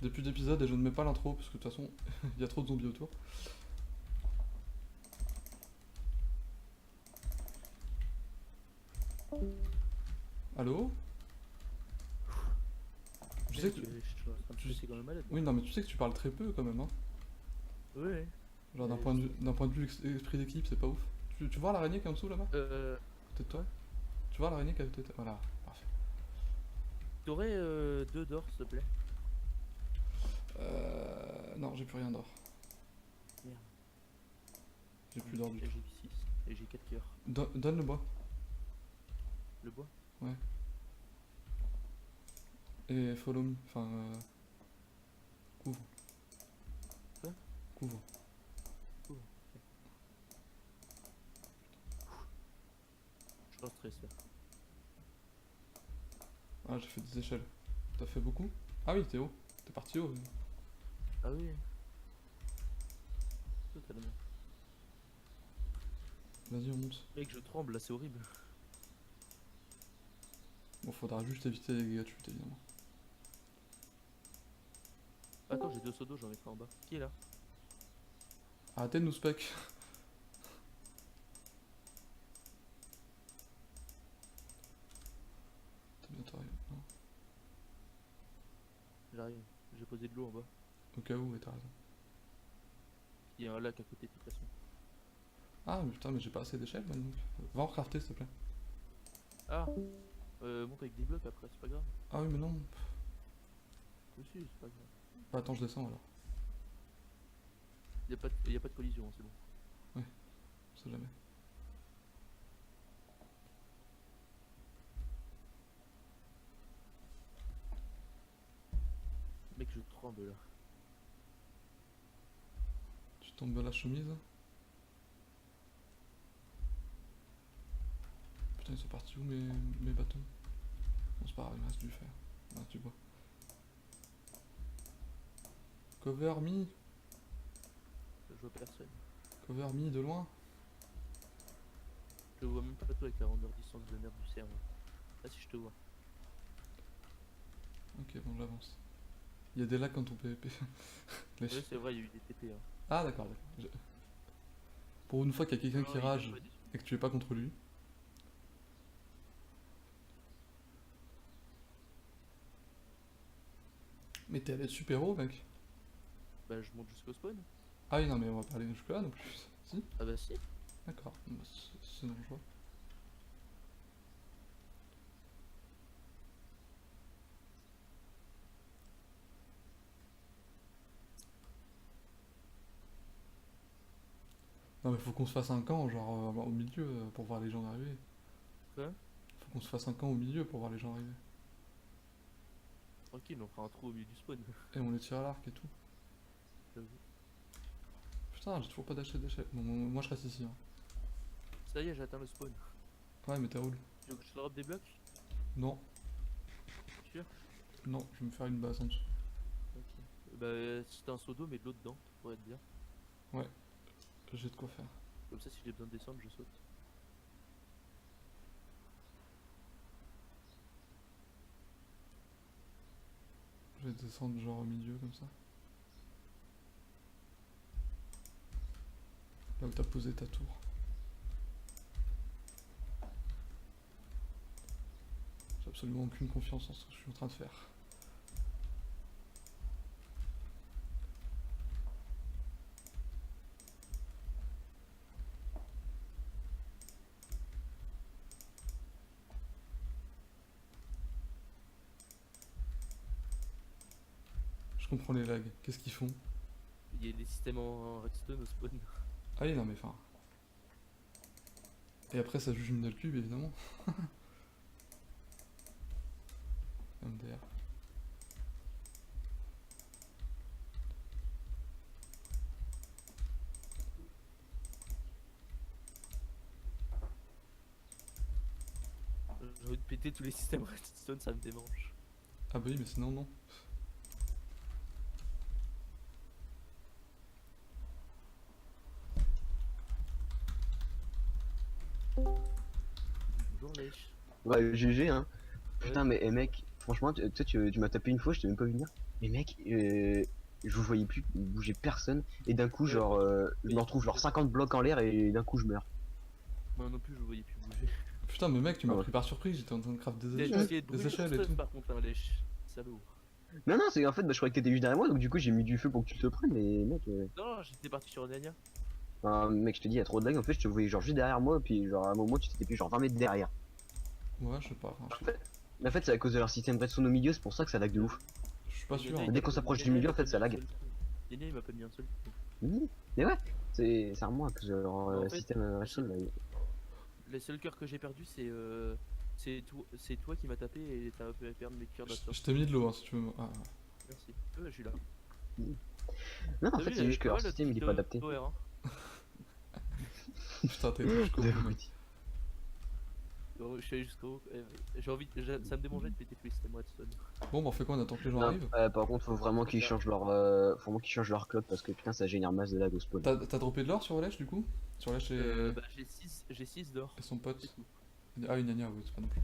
début d'épisode et je ne mets pas l'intro parce que de toute façon il y a trop de zombies autour. Allô? Je sais Mec, que je suis en train de tu- stresser comme un malade. Oui, non, mais tu sais que tu parles très peu quand même, hein. Ouais. Genre Mais je sais. d'un point de vue esprit d'équipe, c'est pas ouf. Tu vois l'araignée qui est en dessous là-bas? Peut-être toi? Quoi? Tu vois l'araignée qui est à côté de toi? Voilà, parfait. T'aurais deux d'or, s'il te plaît? Non, j'ai plus rien d'or. Merde. J'ai plus d'or du Et tout. j'ai 6. Et j'ai 4 cœurs. Donne le bois. Le bois? Ouais. Et follow me. Enfin, couvre. Quoi? Couvre. Oh, ok. Je suis en stress là. Ah, j'ai fait des échelles. T'as fait beaucoup? Ah oui, t'es haut. T'es parti haut. Ah oui. Totalement. Vas-y, on monte. Mec, je tremble là, c'est horrible. Bon, faudra juste éviter les dégâts de chute, évidemment. Attends, j'ai deux seaux d'eau, j'en mettrai en bas. Qui est là? Arrêtez de nous spec. T'es bientôt arrivé. Non. J'arrive. J'ai posé de l'eau en bas. Au cas où, ouais, t'as raison. Il y a un lac à côté de toute façon. Ah, mais putain, mais j'ai pas assez d'échelles, moi, donc. Va en crafter, s'il te plaît. Ah! Monte avec des blocs après, c'est pas grave. Ah oui, mais non. Aussi, c'est pas grave. Bah, attends, je descends alors. Y a pas de collision, c'est bon. On sait jamais. Mec, je tremble là. Tu tombes de la chemise. Putain, ils sont partis où mes bâtons? Bon, c'est pas grave, il me reste du fer. Il me reste du bois. Cover me. Je vois personne. Cover me de loin. Je vois même pas toi avec la rondeur distance de merde du cerveau. Ah si, je te vois. Ok, bon, j'avance. Il y a des lacs quand on PVP. Les Ouais, c'est vrai, il y a eu des TP. Hein. Ah, d'accord. Pour une fois qu'il y a quelqu'un Non, qui il y a rage pas des- et que tu es pas contre lui. Mais t'es allé super haut, mec. Bah, je monte jusqu'au spawn. Ah oui, non, mais on va pas aller jusque là non plus. Si? Ah bah si. D'accord. Bah, c'est dangereux. Non, mais faut qu'on se fasse un camp, genre au milieu, pour voir les gens arriver. Quoi? Faut qu'on se fasse un camp au milieu pour voir les gens arriver. Tranquille, on fera un trou au milieu du spawn. Et on les tire à l'arc et tout. J'avoue. Putain, j'ai toujours pas d'acheter d'échelle. Bon, moi je reste ici. Hein. Ça y est, j'ai atteint le spawn. Ouais, mais t'es roule. Tu veux que je te drop des blocs? Non, Sûr? non, je vais me faire une base en dessous. Ok. Bah, si t'as un seau d'eau, mets de l'eau dedans, ça pourrait être bien. Ouais, j'ai de quoi faire. Comme ça, si j'ai besoin de descendre, je saute. Je vais descendre genre au milieu comme ça. Là où t'as posé ta tour. J'ai absolument aucune confiance en ce que je suis en train de faire. Je comprends les lags. Qu'est-ce qu'ils font? Il y a des systèmes en redstone au spawn. Ah oui, non mais enfin. Et après ça juge une cube évidemment. MDR. J'ai envie de péter tous les systèmes redstone, ça me démange. Ah bah oui, mais sinon non. Bonjour Lèche. Ouais, GG, hein. Ouais, Putain, mais mec, Franchement, tu sais, tu m'as tapé une fois, je t'ai même pas vu venir. Mais mec, je vous voyais plus bouger personne. Et d'un coup, genre, je me retrouve genre 50 blocs en l'air et d'un coup, je meurs. Moi non plus, je voyais plus bouger. Putain, mais mec, tu Ah m'as ouais. pris par surprise, j'étais en train de craft des T'as échelles, essayé de brûler ton échelles et stuff tout. par contre, hein, lèche. Salaud. Non, non, c'est en fait, bah, je croyais que t'étais juste derrière moi, donc du coup, j'ai mis du feu pour que tu te le prennes. Mais mec, Non, j'étais parti sur Nania. enfin, mec, je te dis, il y a trop de lag. En fait, je te voyais genre juste derrière moi, puis genre à un moment, tu t'étais plus genre 20 mètres derrière. Ouais, je sais pas, enfin, En fait, c'est à cause de leur système redstone au milieu, c'est pour ça que ça lag de ouf. je suis pas sûr. Nania, Hein. Dès qu'on s'approche du Nania, il milieu, m'a en fait, pas ça mis un lag. seul coup. Nania, il m'a pas mis un seul coup. Mais ouais, c'est vraiment à cause de leur En fait, système redstone. Là. les seuls cœurs que j'ai perdus, c'est toi qui m'as tapé et t'as fait perdre mes cœurs d'assaut. Je t'ai mis de l'eau, hein, si tu veux. Ah, Merci. Je suis là. Non, en T'as fait, vu, c'est juste que pas leur mal de système, il est petits pas adapté. power, hein. putain, t'es jusqu'au bout, De- mec. Je suis allé jusqu'au haut. Ça me démangeait de péter tous les systèmes redstone. Bon, bah on fait quoi, on attend que les gens Non, arrivent. par contre, faut vraiment qu'ils changent leur clock parce que putain, ça génère masse de lag au spawn. T'as droppé de l'or sur Lèche du coup? Sur Lèche et... Bah, j'ai 6 d'or. et son C'est pote. tout. Ah, une Anya, oui, c'est pas non plus.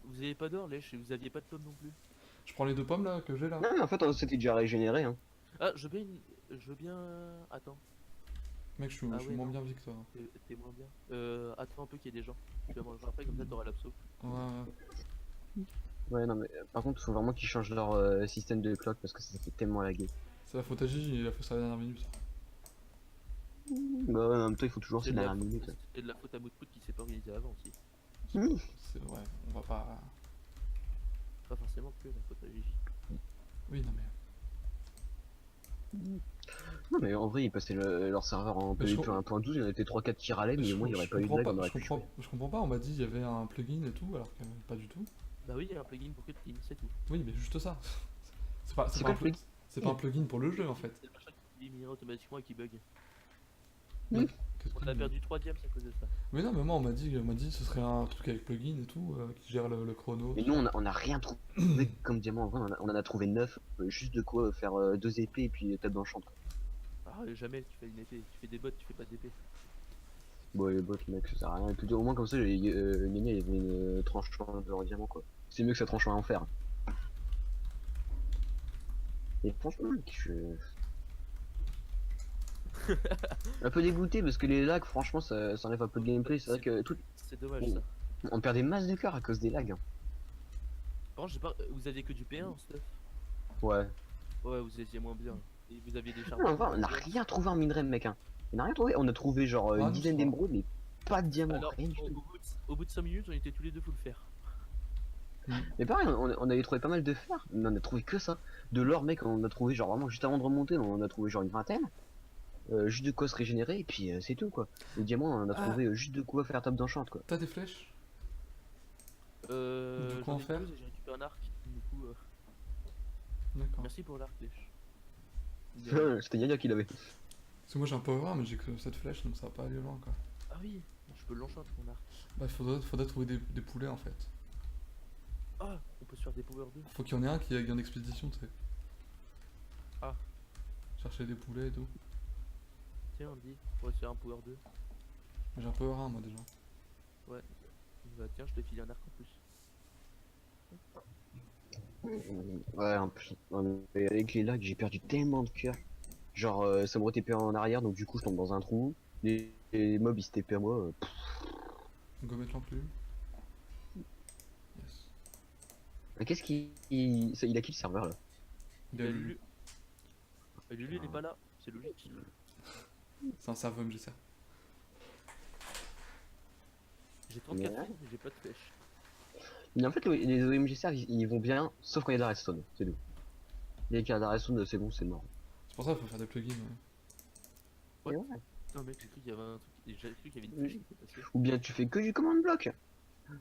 Vous avez pas d'or, lèche, et vous aviez pas de pommes non plus. Je prends les 2 pommes là que j'ai là. Non, mais en fait, c'était déjà régénéré. Hein. Ah, je veux bien Je veux bien... Attends, Mec, je suis Ah je suis ouais, moins non. bien vite que toi. t'es moins bien. Attends un peu qu'il y ait des gens. Tu vas manger après, comme ça t'auras l'abso. Ouais, ouais. Ouais, non, mais par contre, faut vraiment qu'ils changent leur système de clock parce que ça fait tellement laguer. C'est la faute à Gigi, il a fait ça à la dernière minute. Bah ouais, en même temps, il faut toujours C'est ces de, la dernières faute- minutes. c'est de la faute à Moutmout qui s'est pas organisé avant aussi. C'est vrai, on va pas... Pas forcément que la faute à Gigi. Oui, non mais... Non, mais en vrai, ils passaient leur serveur en Mais je PvP 1.12, il y en avait 3-4 qui râlaient, mais au moins, il y aurait pas eu de lag, on aurait pu jouer. je comprends pas, on m'a dit il y avait un plugin et tout, alors que pas du tout. Bah oui, il y a un plugin pour Cutclean, c'est tout. Oui, mais juste ça. C'est C'est pas, quoi le plugin c'est pas un plugin pour le jeu en fait. C'est le machin qui éliminera automatiquement et qui bug. Qu'est-ce On que- a perdu 3 diams à cause de ça. Mais non, mais moi on m'a dit que ce serait un truc avec plugin et tout, qui gère le chrono. Mais nous, on a rien trouvé comme diamant. En vrai, on en a trouvé 9, juste de quoi faire 2 épées et puis table d'enchant. Ah, jamais tu fais une épée, tu fais des bottes, tu fais pas d'épée. Bon, les bots, mec, ça sert à rien. Et puis, au moins, comme ça, Nenia, il y avait une tranche en diamant, quoi. C'est mieux que ça tranche en fer. Et franchement, mec, je suis un peu dégoûté parce que les lags, franchement, ça enlève un peu de gameplay. C'est vrai que C'est dommage ça. on perd des masses de cœur à cause des lags. Hein. Par contre, j'ai pas... vous aviez que du P1 en stuff. Ouais. Ouais, vous étiez moins bien. Et vous aviez des Non, charbons. en vrai, on a rien trouvé en minerai, mec. Hein. On a rien trouvé. On a trouvé genre Ah, une nous, dizaine c'est pas- d'émeraudes, mais pas de diamants, Alors, rien du tout. au bout de 5 minutes, on était tous les deux full fer. Mais pareil, on avait trouvé pas mal de fer, mais on a trouvé que ça. De l'or, mec, on a trouvé genre vraiment juste avant de remonter, on a trouvé genre une vingtaine. Juste de quoi se régénérer, et puis c'est tout quoi. Les diamants, on a Ah. trouvé juste de quoi faire table d'enchant quoi. T'as des flèches? Du coup, J'en en ai fer 12 et j'ai récupéré un arc. Du coup, D'accord. merci pour l'arc, lèche. C'était Yaya qui l'avait. Parce que moi j'ai un power 1, mais j'ai que cette flèche donc ça va pas aller loin quoi. Ah oui, je peux l'enchanter mon arc. Bah, faudrait trouver des poulets en fait. Ah, on peut se faire des power 2. Faut qu'il y en ait un qui aille en expédition, tu sais. Ah. Chercher des poulets et tout. Tiens, on dit, on va se faire un power 2. J'ai un power 1 moi déjà. Bah tiens, je te file un arc en plus. Ouais, en plus. Mais avec les lags, j'ai perdu tellement de cœur. Genre, ça me re-TP en arrière, donc du coup, je tombe dans un trou. Les mobs ils se TP à moi. Go mettre l'enclume. Yes. Mais qu'est-ce qu'il. Il a qui le serveur là? Il a Lulu. Lulu. Lulu il est pas là, c'est logique. C'est un serveur MGC. J'ai 34 Ouais. flèches, mais j'ai pas de flèches. Mais en fait, les OMG servent, ils vont bien, sauf quand il y a de la redstone, c'est tout. Dès qu'il y a de la redstone, c'est bon, c'est mort. C'est pour ça qu'il faut faire des plugins. Ouais. Ouais. Non mec, j'ai cru qu'il y avait un truc, j'ai cru qu'il y avait une flèche qui était passée. Ou bien tu fais que du command block.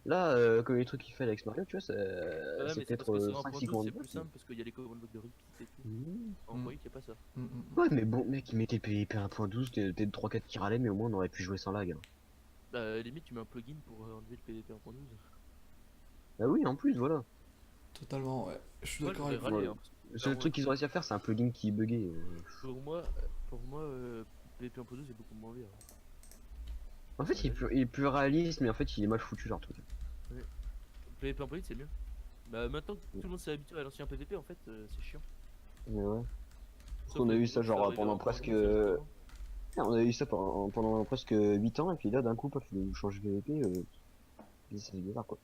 Là, comme les trucs qu'il fait avec Mario, tu vois, Ouais, c'est mais c'est parce peut-être que sur 5-6 1.12 command c'est block. plus simple parce qu'il y a les command blocks de repeat et tout. Mmh. En point, il y a pas ça. Ouais, mais bon, mec, il mettait PvP 1.12, t'es 3-4 qui râlaient, mais au moins on aurait pu jouer sans lag. Hein. Bah limite tu mets un plugin pour enlever le PVP en point 12. Bah oui, en plus, voilà. Totalement, ouais. Je suis Moi, d'accord je avec voudrais vous. râler, Ouais. hein, parce que Le seul clairement, truc qu'ils ont réussi à faire, c'est un plugin qui buguait. pour moi PVP en point 12 est beaucoup moins bien. En fait, il est plus réaliste, mais en fait, il est mal foutu, leur truc. PVP en point 12 c'est mieux. Bah maintenant que tout le monde s'est habitué à l'ancien PVP, en fait, c'est chiant. Mais ouais. Parce Sauf qu'on a les eu ça nouveaux genre serveurs, ils pendant doivent avoir presque. commencé justement. On a eu ça pendant presque 8 ans, et puis là d'un coup, paf, vous changez de PVP, c'est bizarre quoi.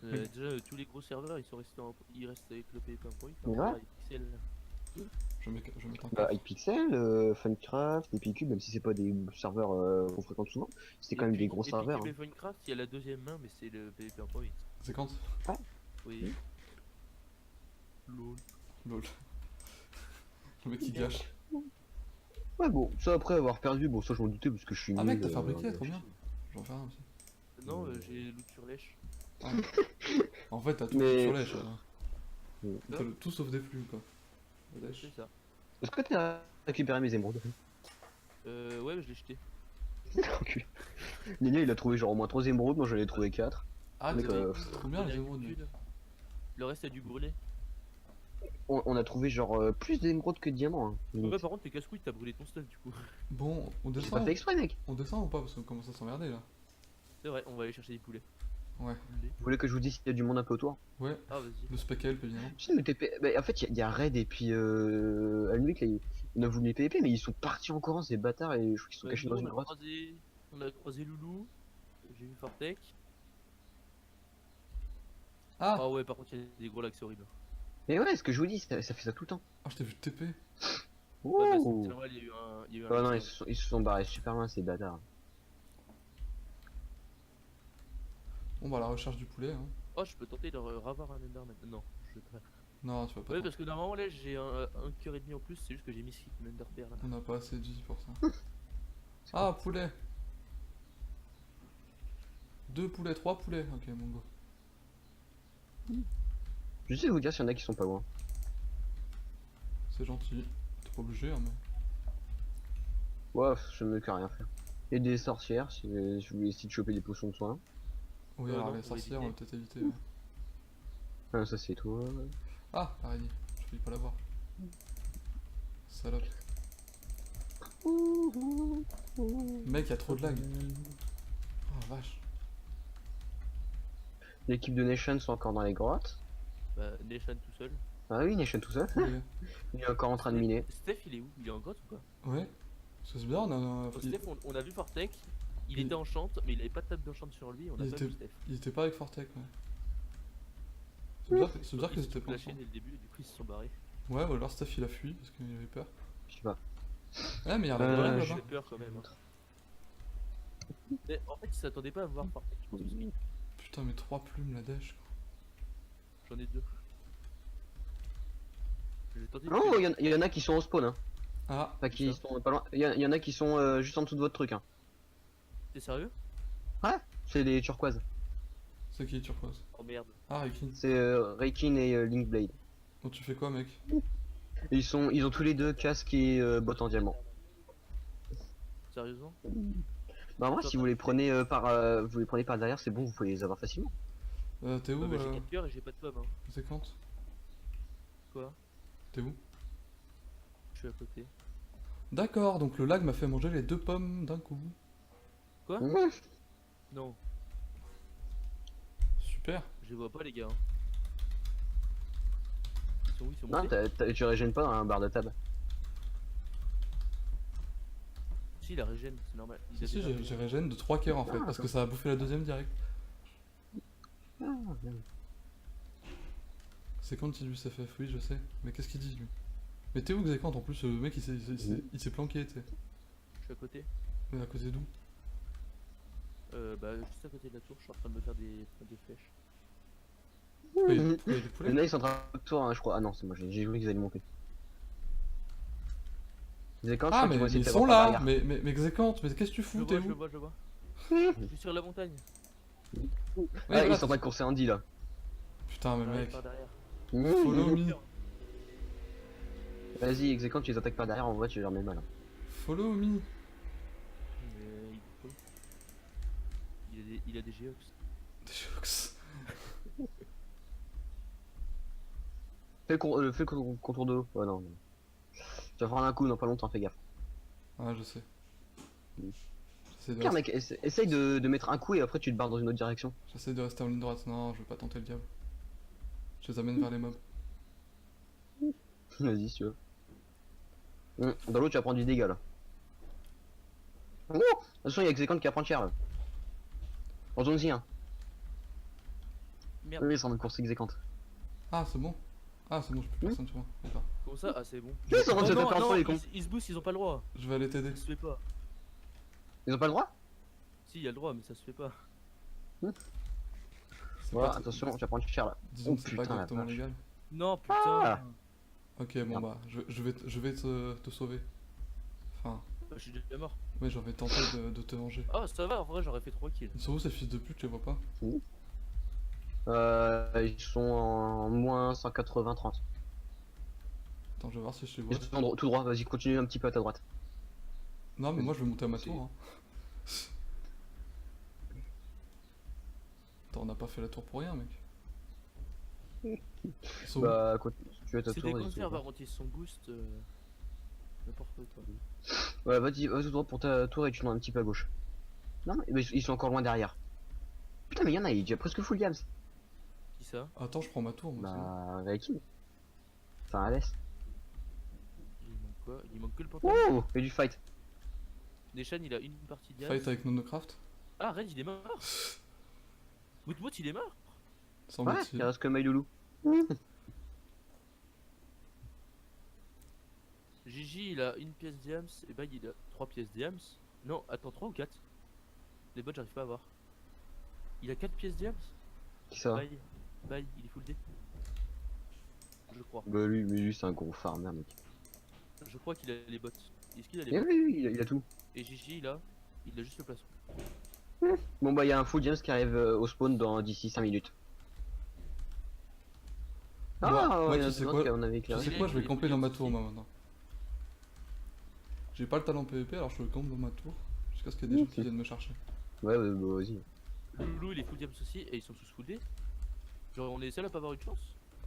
Déjà, tous les gros serveurs, ils sont restés ils restent avec le PVP 1.8. Mais Hein, ouais. avec Pixel. Je vais mettre un Bah, coffre. Hypixel, Funcraft, Epicube, même si c'est pas des serveurs qu'on fréquente souvent, c'était quand même des gros serveurs. Epicube Hein. et Minecraft, il y a la deuxième main, mais c'est le PVP 1.8. C'est quand? Oui. Lol. Lol. Le mec qui gâche. Ouais, bon, ça après avoir perdu, bon, ça je m'en doutais parce que je suis Ah nul. mec, t'as fabriqué, trop bien. J'en fais un aussi. Non, j'ai loot sur lèche. Ah. En fait, t'as tout Mais- sur lèche. Mm. T'as tout sauf des flux, quoi. Le lèche. C'est ça. Est-ce que t'as récupéré mes émeraudes? Ouais, mais je l'ai jeté. Enculé. Nénia il a trouvé genre au moins 3 émeraudes, moi j'en ai trouvé 4. Ah, Mec, trop bien les émeraudes, mec. Le reste a dû brûler. On a trouvé genre plus d'émeraudes que de diamants. Hein. Ouais, limite. par contre, tes casse-couilles, t'as brûlé ton stuff du coup. Bon, on J'ai pas descend. fait exprès, mec. On descend ou pas? Parce qu'on commence à s'emmerder là. C'est vrai, on va aller chercher des poulets. Ouais. Vous voulez que je vous dise s'il y a du monde un peu autour? Ouais, Ah, vas-y. le spec help évidemment. Tu sais, le TP. Bah, en fait, il y a Red et puis Alnuik, là, on a voulu les PVP, mais ils sont partis en courant, ces bâtards, et je crois qu'ils sont Bah, cachés nous, dans une grotte. on a croisé Loulou. J'ai vu Fartek. Ah, Ah ouais, par contre, il y a des gros lacs, c'est horrible. Mais ouais, ce que je vous dis, ça fait ça tout le temps. je t'ai vu TP. Ouais, bah, Ouh. c'est normal, il y a eu un. Il y a eu un Oh non, lac, ils se sont barrés super loin, ces bâtards. Bon bah la recherche du poulet. Hein. Oh, je peux tenter de ravoir un Enderman. Non, je vais pas. Non, tu vas pas. Ouais, parce que normalement, là, j'ai un cœur et demi en plus, c'est juste que j'ai mis skip Ender Pearl là. On n'a pas assez de vie pour ça. Ah, poulet. 2 poulets, 3 poulets. Ok, mon go. Je sais vous dire s'il y en a qui sont pas loin. C'est gentil. T'es pas obligé, hein, mais. Ouais, je ne veux que rien faire. Et des sorcières, si je voulais essayer de choper des potions de soin. Oui, non, alors on les va sorcières, on va éviter. peut-être éviter. Ouais. Ah, ça c'est toi. Ah, araignée. Je failli pas l'avoir. Salope. Mec, y'a trop de lag. Oh vache. L'équipe de Nation sont encore dans les grottes. Bah, Nation tout seul. Ah oui, Nation tout seul. Ouais. Il est encore en train de miner. Steph, il est où? Il est en grotte ou pas? Ouais. Parce que c'est bien, on a. Bon, Steph, on a vu Fartek. Il Il- était en chante, mais il avait pas de table d'enchant sur lui. On a Il pas était- vu Steph. Il était pas avec Fortec, ouais. C'est bizarre qu'ils Ils se étaient sont pas lâchés ensemble. dès le début et du coup ils se sont barrés. Ouais, ou alors Steph il a fui parce qu'il avait peur. Je sais pas. Ouais, mais il y a un Euh, golem J'ai là-bas. peur quand même. Hein. Mais en fait, ils s'attendaient pas à me voir Fartek. Je pense que c'est- Putain, mais 3 plumes la dèche. j'en ai deux. Je vais tenter de Oh, tuer. il y en a qui sont au spawn. Hein. Ah, Enfin, qui ça. sont pas loin. Il y en a qui sont juste en dessous de votre truc. Hein. T'es sérieux? C'est les turquoises. c'est qui turquoise? Oh merde. Ah, Rikin. C'est Raikin et Linkblade. Donc tu fais quoi, mec? Et ils ont tous les deux casque et bottes en diamant. Sérieusement? Bah moi, si vous les prenez vous les prenez par derrière, c'est bon, vous pouvez les avoir facilement. T'es où? Ouais, bah, j'ai 4 cœurs et j'ai pas de pomme. Hein. C'est quand? Quoi? T'es où? Je suis à côté. D'accord, donc le lag m'a fait manger les 2 pommes d'un coup. Quoi? Mmh. Non, Super. je les vois pas les gars. Hein. Ils sont où? Ils sont Non, montés? tu régènes pas dans un bar de table. Si, la régène, c'est normal. Ils Si, avaient pas- j'ai régène de 3 cœurs en fait, Ah, parce que ça a bouffé la deuxième direct. Ah, merde. C'est quand il lui s'est fait, oui, je sais. Mais qu'est-ce qu'il dit lui? Mais t'es où Xécant en plus? Le mec il s'est planqué, tu sais. Je suis à côté. Mais à côté d'où? Bah, juste à côté de la tour, je suis en train de me faire des flèches. Pourquoi il y a Il des y en poulets? a, ils sont en train de tour, hein, je crois. Ah non, c'est moi, j'ai joué qu'ils allaient monter. Ils quand Ah, mais ils sont là! Mais Xécant, mais qu'est-ce que tu Je fous? le T'es vois, je le où? vois, je le vois. Je suis sur la montagne. Ouais, Ah, voilà, ils sont en train de courser Andy là. Putain, mais J'arrive mec. par derrière. Follow me. Vas-y, Exécant, tu les attaques par derrière, en vrai, tu leur mets mal. Hein. Follow me. Mais il bouge pas. Il a des Geox. Des jokes. Fais le contour de l'eau. Ouais, non. Tu vas prendre un coup dans pas longtemps, fais gaffe. Ah, je sais. Mm. J'essaie J'essaie de, Pire, rester... mec, essaye de mettre un coup et après tu te barres dans une autre direction. j'essaie de rester en ligne droite. Non, je vais pas tenter le diable. Je les amène vers les mobs. Vas-y, si tu veux. Dans l'eau, tu vas prendre du dégât là. Oh, attention, il y a Xécante qui va prendre cher là. En zone aussi, hein. Merde. Oui, c'est en course Xécante. Ah, c'est bon. Ah, c'est bon, j'ai plus personne sur moi. D'accord. Comment ça? Ah, c'est bon. Ils sont en train de se non, taper entre non, les cons. ils se boostent, ils ont pas le droit. Je vais aller t'aider. Ça se fait pas. Ils ont pas le droit? Si, il y a le droit, mais ça se fait pas. C'est Voilà, pas- attention, tu vas prendre cher là. Disons Oh, que c'est pas putain, la exactement vache. légal. Non, putain. Ah. Ok, bon bah, je vais te sauver. Enfin, Bah, je suis déjà mort. ouais, j'en vais tenter de te venger. Ah, ça va, en vrai, j'aurais fait 3 kills. Ils sont où ces fils de pute, je les vois pas. Ils sont en moins 180-30. Attends, je vais voir si je les vois. Ils sont tout droit, vas-y, continue un petit peu à ta droite. Non, mais moi je vais monter à ma C'est- tour. Hein. Attends, on n'a pas fait la tour pour rien, mec. Ils sont où? Bah, tu as ta C'est tour. des vas-y, concerts, tu vas. par contre, ils sont boost. N'importe quoi. Ouais, vas-y tout droit pour ta tour et tu tournes un petit peu à gauche. Non, mais ils sont encore loin derrière. Putain, mais il y en a, il est déjà presque full games. Qui ça? Attends, je prends ma tour, moi. c'est bon. Bah, Valkyrie. Enfin, Alès. Il manque quoi? Il manque que le pantalon. Oh, et du fight. Deshan, il a une partie de Fight avec Nonocraft. Ah, Red, il est mort. Moutmout, il est mort. Ouais, Semble-t-il. il reste que My Loulou. Gigi, il a une pièce diams. Et Bag, il a 3 pièces diams. Non, attends, 3 ou 4? Les bots, j'arrive pas à voir. Il a 4 pièces diams. Qui ça? Bye, il est full D. Je crois. Bah, lui c'est un gros farmer, mec. Je crois qu'il a les bots. Est-ce qu'il a les Eh bots? oui, il a tout. Et Gigi, il a juste le plastron. Bon, bah, il y a un full games qui arrive au spawn d'ici 5 minutes. Moi, ouais, il y en a tu sais d'autres quoi qu'on avait Tu éclairé. sais quoi, je vais Les camper dans ma bouillons tour, aussi. moi, maintenant. J'ai pas le talent PVP, alors je campe dans ma tour. Jusqu'à ce qu'il y ait des gens qui viennent me chercher. Ouais, bah, vas-y. Loulou, il est full diams aussi. Et ils sont tous full D. Genre, on est seul à pas avoir une chance.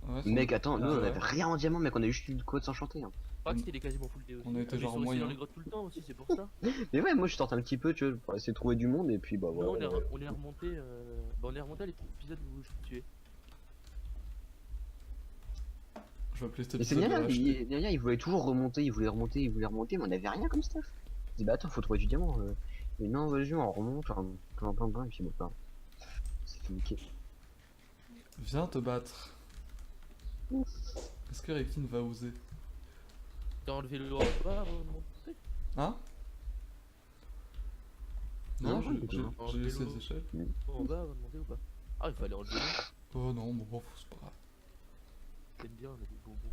Ouais, sans Mec, doute. attends, nous Ah, on ouais. avait rien en diamant, mec, on a juste eu de quoi de s'enchanter. Hein. Je crois qu'il est quasiment full D aussi. On a été Mais genre ils sont aussi moyen. dans les grottes tout le temps aussi, c'est pour ça. Mais ouais, moi je sortais un petit peu, tu vois, pour essayer de trouver du monde, et puis bah Non, voilà. on est remonté. Bah, on est remonté à l'épisode où je me tuais. Je vais appeler cet Et c'est épisode bien, de derrière, il voulait toujours remonter, il voulait remonter, mais on avait rien comme stuff. Je dis bah attends, faut trouver du diamant. Et non, vas-y, on remonte, et puis bon, bah, c'est fait niquer. Viens te battre. Est-ce que Rekin va oser? T'as enlevé le droit pas avant de monter? Hein? Non, Non, j'ai du tout. j'ai laissé les échelles. En bas avant de monter ou pas? Ah, il fallait enlever le. Oh non, bon, c'est pas grave. T'aimes bien, on a des bonbons.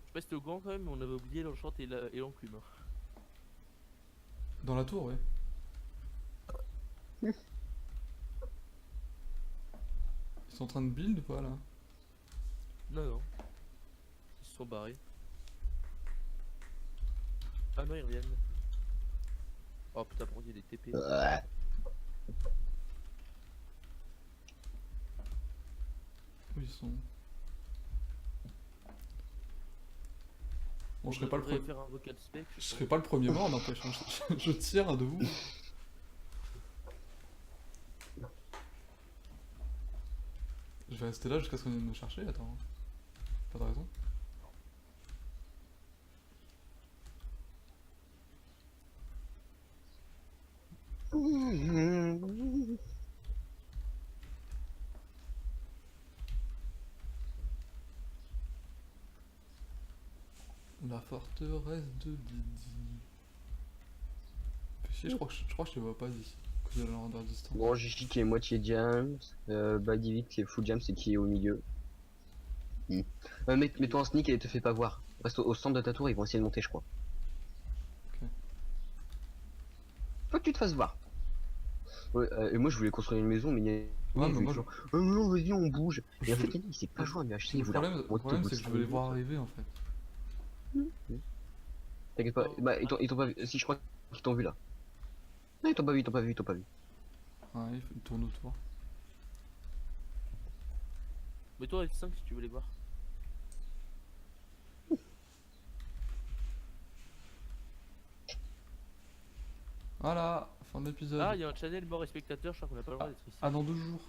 Je sais pas si t'es au courant quand même, mais on avait oublié l'enchant et l'enclume. Hein. Dans la tour, ouais. Ils sont en train de build ou pas là? Non, non. Ils se sont barrés. Ah non, ils reviennent. Oh putain, par contre, il y a des TP. Où ils sont? Bon, je serai pas le premier. faire un vocal spec. Je serai pas le premier mort, n'empêche. Hein. Je tire de vous. Je vais rester là jusqu'à ce qu'on vienne me chercher, attends. Pas de raison. La forteresse de Lydie. Fais chier, je crois que je les vois pas d'ici. À cause de leur grande distance. Bon, Gigi qui est moitié James, Badivik qui est full James et qui est au milieu. Mets-toi en sneak et te fais pas voir. Reste au centre de ta tour, ils vont essayer de monter, je crois. Ok. Faut que tu te fasses voir. Ouais, et moi je voulais construire une maison, mais il y a. Ouais, mais moi, genre, non, vas-y, on bouge. Et en fait, il s'est pas joué à MHC, il le voulait problème c'est que je veux les voir arriver en fait. T'inquiète pas, bah, ils t'ont pas vu. Si, je crois qu'ils t'ont vu là. Non, ils t'ont pas vu, ils t'ont pas vu, ils t'ont pas vu. Ouais, ils tournent autour. Mais toi, F5 si tu veux les voir. Voilà, fin de l'épisode. Ah, il y a un channel mort et spectateur, je crois qu'on a pas le droit d'être ici. Ah, dans 2 jours.